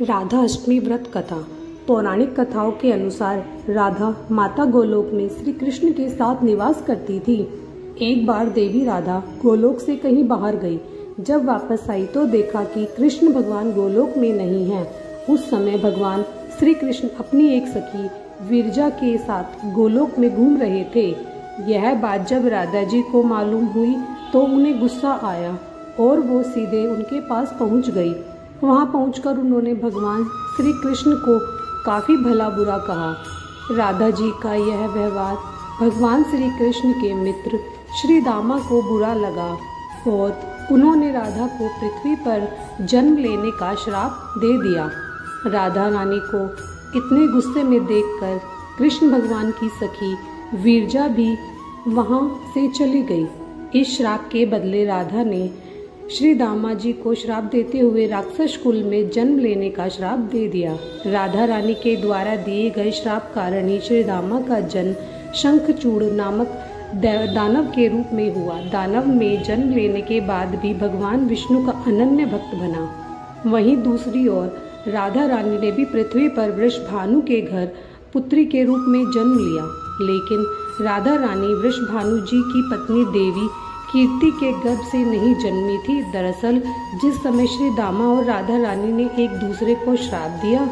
राधा अष्टमी व्रत कथा। पौराणिक कथाओं के अनुसार राधा माता गोलोक में श्री कृष्ण के साथ निवास करती थी। एक बार देवी राधा गोलोक से कहीं बाहर गई। जब वापस आई तो देखा कि कृष्ण भगवान गोलोक में नहीं हैं। उस समय भगवान श्री कृष्ण अपनी एक सखी विरजा के साथ गोलोक में घूम रहे थे। यह बात जब राधा जी को मालूम हुई तो उन्हें गुस्सा आया और वो सीधे उनके पास पहुंच गई। वहां पहुंचकर उन्होंने भगवान श्री कृष्ण को काफी भला बुरा कहा। राधा जी का यह व्यवहार भगवान श्री कृष्ण के मित्र श्री दामा को बुरा लगा और उन्होंने राधा को पृथ्वी पर जन्म लेने का श्राप दे दिया। राधा रानी को इतने गुस्से में देखकर कृष्ण भगवान की सखी विरजा भी वहां से चली गई। इस श्राप के बदले राधा ने श्री दामा जी को श्राप देते हुए राक्षस कुल में जन्म लेने का श्राप दे दिया। राधा रानी के द्वारा दिए गए श्राप कारण ही श्री दामा का जन्म शंखचूड़ नामक दानव के रूप में हुआ। दानव में जन्म लेने के बाद भी भगवान विष्णु का अनन्य भक्त बना। वहीं दूसरी ओर राधा रानी ने भी पृथ्वी पर वृषभानु के घर पुत्री के रूप में जन्म लिया। लेकिन राधा रानी वृषभानु जी की पत्नी देवी कीर्ति के गर्भ से नहीं जन्मी थी। दरअसल जिस समय श्री दामा और राधा रानी ने एक दूसरे को श्राप दिया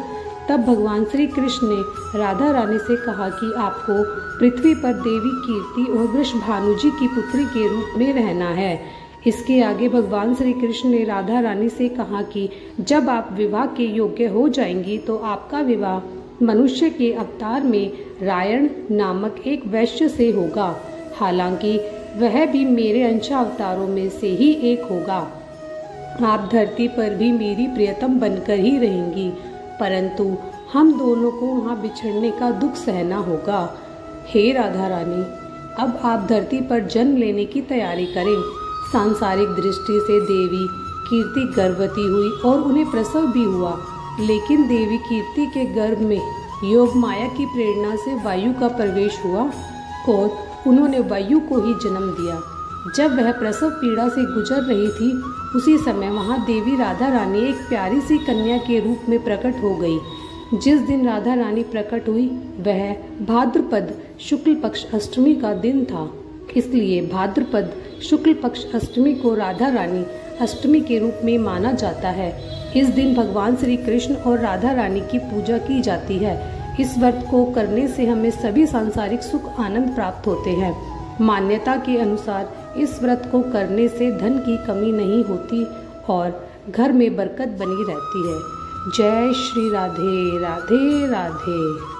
तब भगवान श्री कृष्ण ने राधा रानी से कहा कि आपको पृथ्वी पर देवी कीर्ति और वृषभानु जी की पुत्री के रूप में रहना है। इसके आगे भगवान श्री कृष्ण ने राधा रानी से कहा कि जब आप विवाह के योग्य हो जाएंगी तो आपका विवाह मनुष्य के अवतार में रायण नामक एक वैश्य से होगा। हालांकि वह भी मेरे अंश अवतारों में से ही एक होगा। आप धरती पर भी मेरी प्रियतम बनकर ही रहेंगी, परंतु हम दोनों को वहाँ बिछड़ने का दुख सहना होगा। हे राधा रानी, अब आप धरती पर जन्म लेने की तैयारी करें। सांसारिक दृष्टि से देवी कीर्ति गर्भवती हुई और उन्हें प्रसव भी हुआ। लेकिन देवी कीर्ति के गर्भ में योग माया की प्रेरणा से वायु का प्रवेश हुआ और उन्होंने वायु को ही जन्म दिया। जब वह प्रसव पीड़ा से गुजर रही थी उसी समय वहां देवी राधा रानी एक प्यारी सी कन्या के रूप में प्रकट हो गई। जिस दिन राधा रानी प्रकट हुई वह भाद्रपद शुक्ल पक्ष अष्टमी का दिन था। इसलिए भाद्रपद शुक्ल पक्ष अष्टमी को राधा रानी अष्टमी के रूप में माना जाता है। इस दिन भगवान श्री कृष्ण और राधा रानी की पूजा की जाती है। इस व्रत को करने से हमें सभी सांसारिक सुख आनंद प्राप्त होते हैं। मान्यता के अनुसार इस व्रत को करने से धन की कमी नहीं होती और घर में बरकत बनी रहती है। जय श्री राधे राधे राधे।